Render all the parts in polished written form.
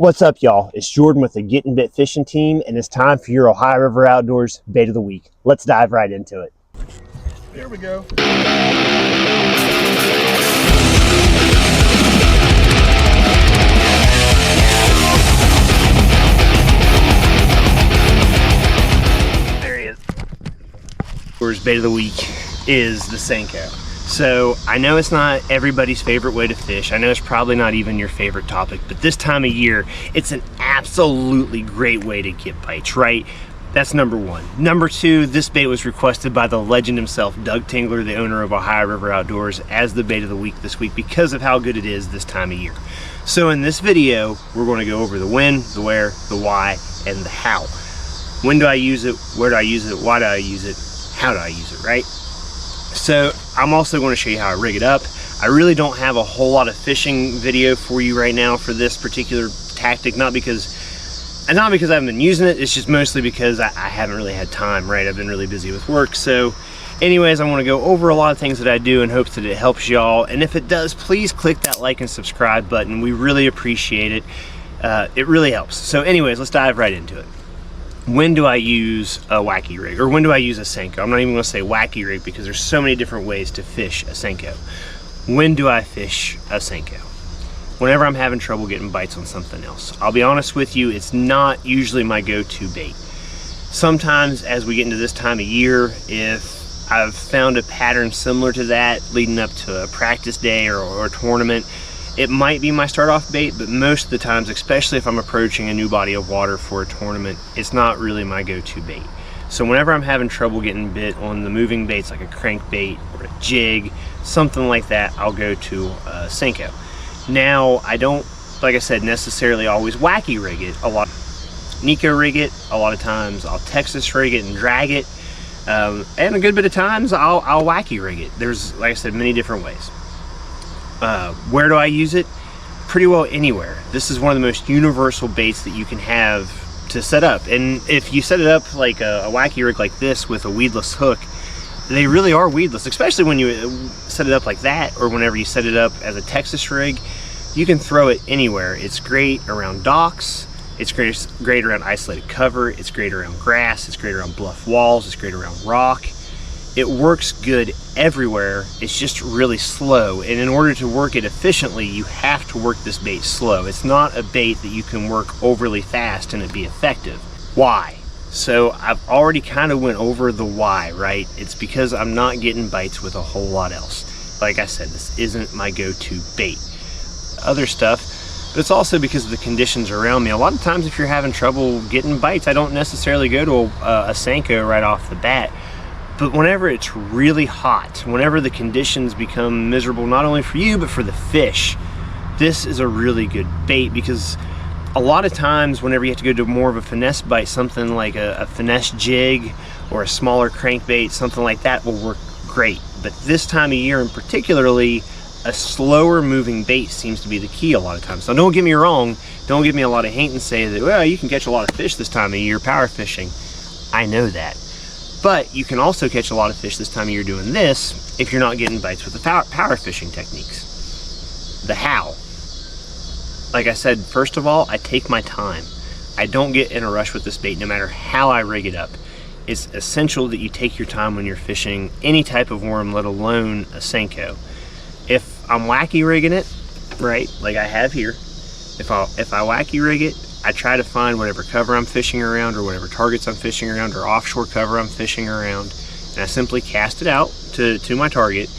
What's up, y'all? It's Jordan with the Getting Bit Fishing Team, and it's time for your Ohio River Outdoors Bait of the Week. Let's dive right into it. Here we go. There he is. Outdoors Bait of the Week is the Senko. So I know it's not everybody's favorite way to fish. I know it's probably not even your favorite topic, but this time of year, it's an absolutely great way to get bites, right? That's number one. Number two, this bait was requested by the legend himself, Doug Tingler, the owner of Ohio River Outdoors, as the bait of the week this week because of how good it is this time of year. So in this video, we're going to go over the when, the where, the why, and the how. When do I use it? Where do I use it? Why do I use it? How do I use it, right? So I'm also going to show you how I rig it up. I really don't have a whole lot of fishing video for you right now for this particular tactic, not because I haven't been using it, it's just mostly because I haven't really had time, right? I've been really busy with work. So anyways, I want to go over a lot of things that I do in hopes that it helps y'all. And if it does, please click that like and subscribe button. We really appreciate it. It really helps. So anyways, let's dive right into it. When do I use a Wacky Rig, or when do I use a Senko? I'm not even going to say Wacky Rig because there's so many different ways to fish a Senko. When do I fish a Senko? Whenever I'm having trouble getting bites on something else. I'll be honest with you, it's not usually my go-to bait. Sometimes as we get into this time of year, if I've found a pattern similar to that leading up to a practice day or a tournament, it might be my start-off bait, but most of the times, especially if I'm approaching a new body of water for a tournament, it's not really my go-to bait. So whenever I'm having trouble getting bit on the moving baits like a crankbait or a jig, something like that, I'll go to Senko. Now, I don't, like I said, necessarily always Wacky Rig it. A lot Nico rig it. A lot of times I'll Texas rig it and drag it. And a good bit of times I'll Wacky Rig it. There's, like I said, many different ways. Where do I use it? Pretty well anywhere. This is one of the most universal baits that you can have to set up. And if you set it up like a Wacky Rig like this with a weedless hook, they really are weedless, especially when you set it up like that, or whenever you set it up as a Texas rig. You can throw it anywhere. It's great around docks. It's great around isolated cover. It's great around grass. It's great around bluff walls. It's great around rock. It works good everywhere. It's just really slow, and in order to work it efficiently, you have to work this bait slow. It's not a bait that you can work overly fast and it be effective. Why? So I've already kind of went over the why, right? It's because I'm not getting bites with a whole lot else. Like I said, this isn't my go-to bait. Other stuff, but it's also because of the conditions around me. A lot of times if you're having trouble getting bites, I don't necessarily go to a Senko right off the bat. But whenever it's really hot, whenever the conditions become miserable, not only for you, but for the fish, this is a really good bait, because a lot of times whenever you have to go to more of a finesse bite, something like a finesse jig or a smaller crankbait, something like that will work great. But this time of year, and particularly a slower moving bait, seems to be the key a lot of times. So don't get me wrong, don't give me a lot of hate and say that, well, you can catch a lot of fish this time of year power fishing. I know that. But you can also catch a lot of fish this time of year doing this if you're not getting bites with the power fishing techniques. The how. Like I said, first of all, I take my time. I don't get in a rush with this bait no matter how I rig it up. It's essential that you take your time when you're fishing any type of worm, let alone a Senko. If I'm Wacky rigging it, right, like I have here, if I Wacky rig it, I try to find whatever cover I'm fishing around, or whatever targets I'm fishing around, or offshore cover I'm fishing around, and I simply cast it out to my target.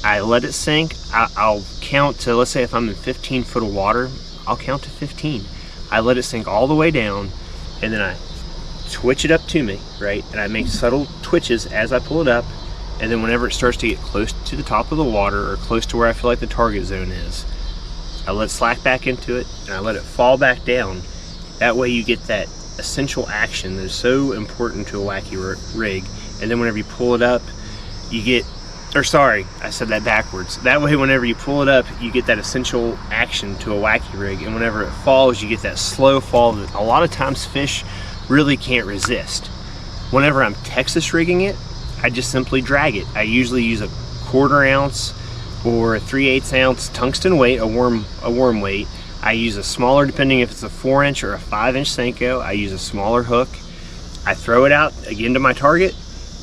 I let it sink. I'll count to, let's say if I'm in 15 foot of water, I'll count to 15. I let it sink all the way down, and then I twitch it up to me, right? And I make subtle twitches as I pull it up, and then whenever it starts to get close to the top of the water, or close to where I feel like the target zone is, I let it slack back into it, and I let it fall back down. That way you get that essential action that is so important to a Wacky Rig. And then whenever you pull it up, you get, or sorry, I said that backwards. That way whenever you pull it up, you get that essential action to a Wacky Rig. And whenever it falls, you get that slow fall that a lot of times fish really can't resist. Whenever I'm Texas rigging it, I just simply drag it. I usually use a 1/4 ounce or a 3/8 ounce tungsten weight, a worm weight. I use a smaller, depending if it's a 4-inch or a 5-inch Senko, I use a smaller hook. I throw it out again to my target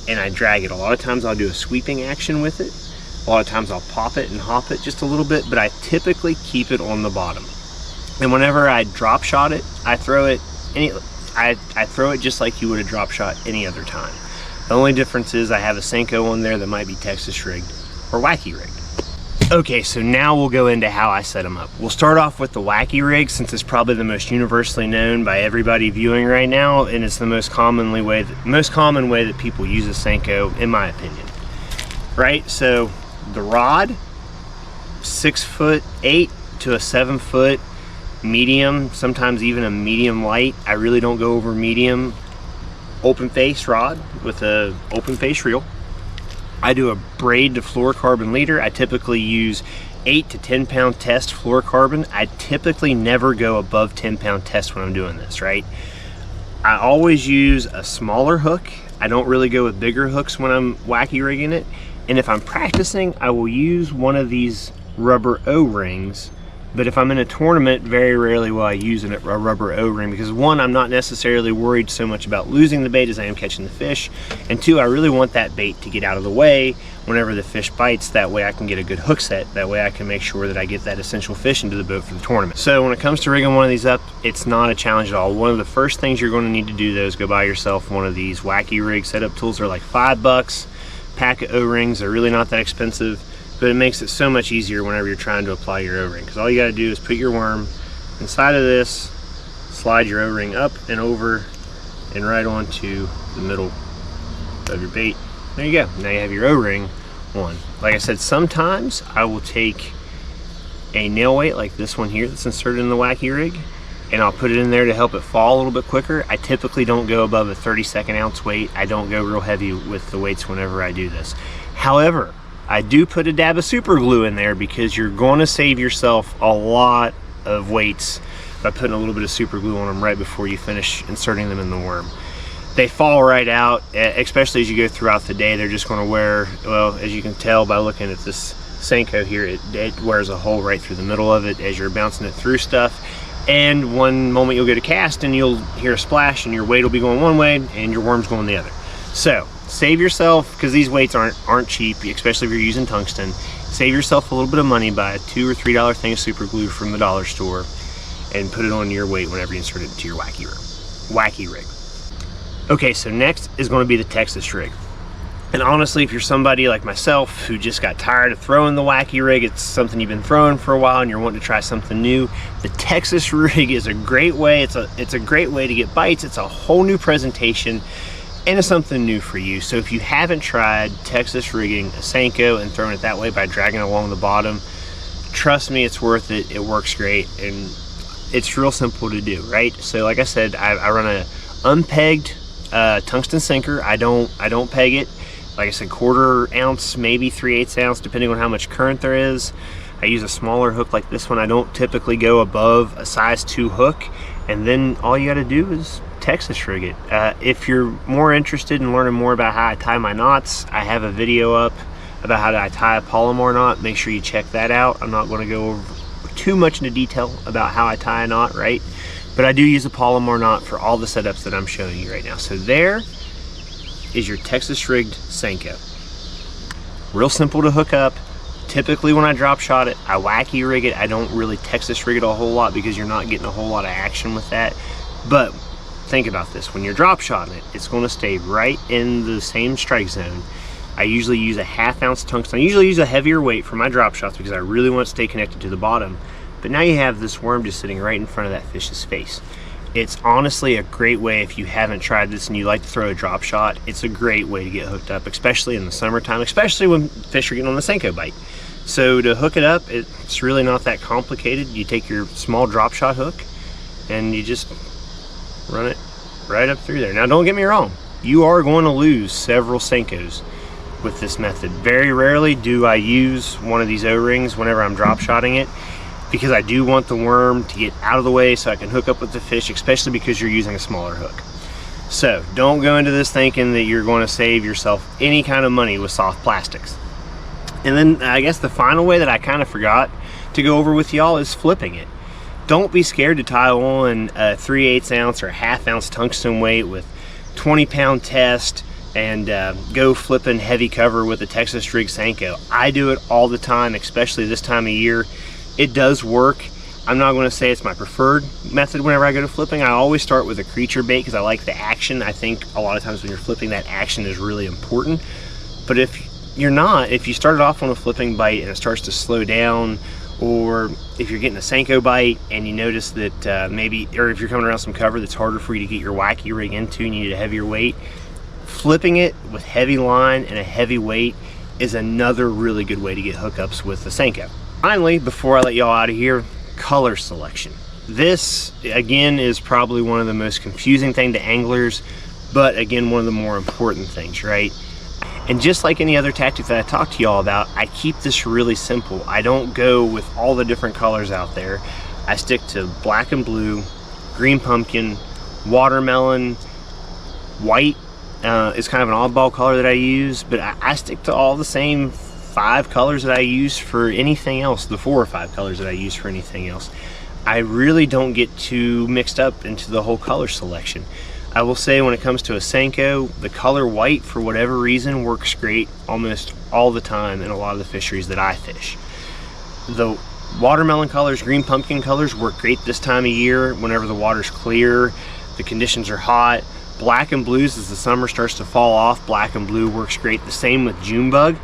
and I drag it. A lot of times I'll do a sweeping action with it. A lot of times I'll pop it and hop it just a little bit, but I typically keep it on the bottom. And whenever I drop shot it, I throw it I throw it just like you would have drop shot any other time. The only difference is I have a Senko on there that might be Texas rigged or Wacky rigged. Okay, so now we'll go into how I set them up. We'll start off with the Wacky Rig, since it's probably the most universally known by everybody viewing right now, and it's the most common way that people use a Senko, in my opinion. Right, so the rod, 6'8" to a 7-foot medium, sometimes even a medium light. I really don't go over medium. Open face rod with a open face reel. I do a braid to fluorocarbon leader. I typically use 8 to 10 pound test fluorocarbon. I typically never go above 10 pound test when I'm doing this, right? I always use a smaller hook. I don't really go with bigger hooks when I'm wacky rigging it. And if I'm practicing, I will use one of these rubber O-rings. But if I'm in a tournament, very rarely will I use a rubber O-ring, because one, I'm not necessarily worried so much about losing the bait as I am catching the fish, and two, I really want that bait to get out of the way whenever the fish bites. That way I can get a good hook set. That way I can make sure that I get that essential fish into the boat for the tournament. So when it comes to rigging one of these up, it's not a challenge at all. One of the first things you're going to need to do though is go buy yourself one of these Wacky Rig setup tools. They're like $5. Pack of O-rings, they're really not that expensive. But it makes it so much easier whenever you're trying to apply your O-ring, because all you got to do is put your worm inside of this, slide your O-ring up and over and right onto the middle of your bait. There you go. Now you have your O-ring on. Like I said, sometimes I will take a nail weight like this one here that's inserted in the Wacky Rig, and I'll put it in there to help it fall a little bit quicker. I typically don't go above a 32nd ounce weight. I don't go real heavy with the weights whenever I do this. However, I do put a dab of super glue in there, because you're going to save yourself a lot of weights by putting a little bit of super glue on them right before you finish inserting them in the worm. They fall right out, especially as you go throughout the day. They're just going to wear, well, as you can tell by looking at this Senko here, it wears a hole right through the middle of it as you're bouncing it through stuff. And one moment you'll go to cast and you'll hear a splash and your weight will be going one way and your worm's going the other. So save yourself, because these weights aren't cheap, especially if you're using tungsten. Save yourself a little bit of money, buy a $2 or $3 thing of super glue from the dollar store and put it on your weight whenever you insert it into your Wacky Rig. Okay, so next is going to be the Texas Rig. And honestly, if you're somebody like myself who just got tired of throwing the Wacky Rig, it's something you've been throwing for a while and you're wanting to try something new, the Texas Rig is a great way. It's a great way to get bites. It's a whole new presentation, and it's something new for you. So if you haven't tried Texas rigging a Senko and throwing it that way by dragging along the bottom, trust me, it's worth it. It works great, and it's real simple to do, right? So like I said, I run a unpegged tungsten sinker. I don't peg it. Like I said, 1/4 ounce, maybe 3/8 ounce, depending on how much current there is. I use a smaller hook like this one. I don't typically go above a size 2 hook, and then all you got to do is Texas rig it. If you're more interested in learning more about how I tie my knots, I have a video up about how to tie a Palomar knot. Make sure you check that out. I'm not going to go over too much into detail about how I tie a knot, right? But I do use a Palomar knot for all the setups that I'm showing you right now. So there is your Texas rigged Senko. Real simple to hook up. Typically when I drop shot it, I Wacky rig it. I don't really Texas rig it a whole lot because you're not getting a whole lot of action with that. But think about this, when you're drop shotting it, it's going to stay right in the same strike zone. I usually use a 1/2 ounce tungsten. I usually use a heavier weight for my drop shots because I really want to stay connected to the bottom. But now you have this worm just sitting right in front of that fish's face. It's honestly a great way, if you haven't tried this and you like to throw a drop shot, it's a great way to get hooked up, especially in the summertime, especially when fish are getting on the Senko bite. So to hook it up, it's really not that complicated. You take your small drop shot hook and you just run it right up through there. Now don't get me wrong, you are going to lose several Senkos with this method. Very rarely do I use one of these O-rings whenever I'm drop shotting it, because I do want the worm to get out of the way so I can hook up with the fish, especially because you're using a smaller hook. So don't go into this thinking that you're going to save yourself any kind of money with soft plastics. And then I guess the final way that I kind of forgot to go over with y'all is flipping it. don't be scared to tie on a 3/8 ounce or a 1/2 ounce tungsten weight with 20-pound test and go flipping heavy cover with a Texas Rig Senko. I do it all the time, especially this time of year. It does work. I'm not going to say it's my preferred method whenever I go to flipping. I always start with a creature bait because I like the action. I think a lot of times when you're flipping, that action is really important. But if you're not, if you started off on a flipping bite and it starts to slow down, or if you're getting a Senko bite and you notice that maybe, or if you're coming around some cover that's harder for you to get your Wacky Rig into and you need a heavier weight, flipping it with heavy line and a heavy weight is another really good way to get hookups with the Senko. Finally, before I let y'all out of here, color selection. This again is probably one of the most confusing thing to anglers, but again, one of the more important things, right? And just like any other tactic that I talked to y'all about, I keep this really simple. I don't go with all the different colors out there. I stick to black and blue, green pumpkin, watermelon, white is kind of an oddball color that I use, but I stick to all the same 5 colors that I use for anything else, the 4 or 5 colors that I use for anything else. I really don't get too mixed up into the whole color selection. I will say when it comes to a Senko, the color white for whatever reason works great almost all the time in a lot of the fisheries that I fish. The watermelon colors, green pumpkin colors work great this time of year whenever the water's clear, the conditions are hot. Black and blues, as the summer starts to fall off, black and blue works great. The same with June bug.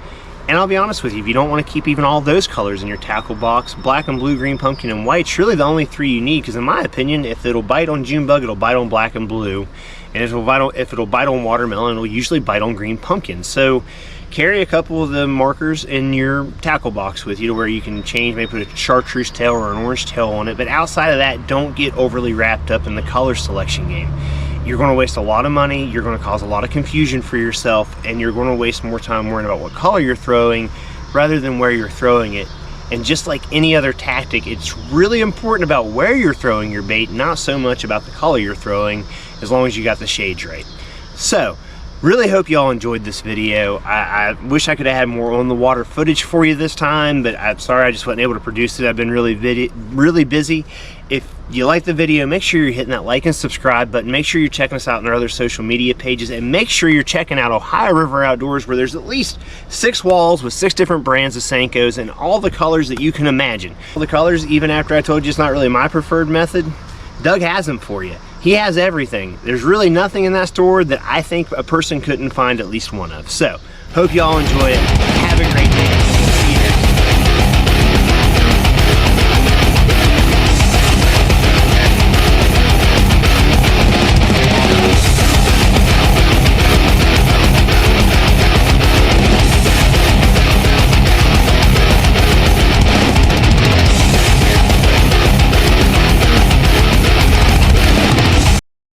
And I'll be honest with you, if you don't want to keep even all those colors in your tackle box, black and blue, green pumpkin, and white's really the only 3 you need, because in my opinion, if it'll bite on June bug, it'll bite on black and blue. And if it'll bite on watermelon, it'll usually bite on green pumpkin. So carry a couple of the markers in your tackle box with you to where you can change, maybe put a chartreuse tail or an orange tail on it. But outside of that, don't get overly wrapped up in the color selection game. You're going to waste a lot of money, you're going to cause a lot of confusion for yourself, and you're going to waste more time worrying about what color you're throwing rather than where you're throwing it. And just like any other tactic, it's really important about where you're throwing your bait, not so much about the color you're throwing, as long as you got the shades right. So, really hope y'all enjoyed this video. I wish I could have had more on the water footage for you this time, but I'm sorry I just wasn't able to produce it. I've been really busy. If you like the video, make sure you're hitting that like and subscribe button. Make sure you're checking us out on our other social media pages, and make sure you're checking out Ohio River Outdoors, where there's at least 6 walls with 6 different brands of Senkos and all the colors that you can imagine. All the colors, even after I told you it's not really my preferred method, Doug has them for you. He has everything. There's really nothing in that store that I think a person couldn't find at least one of. So, hope y'all enjoy it. Have a great day.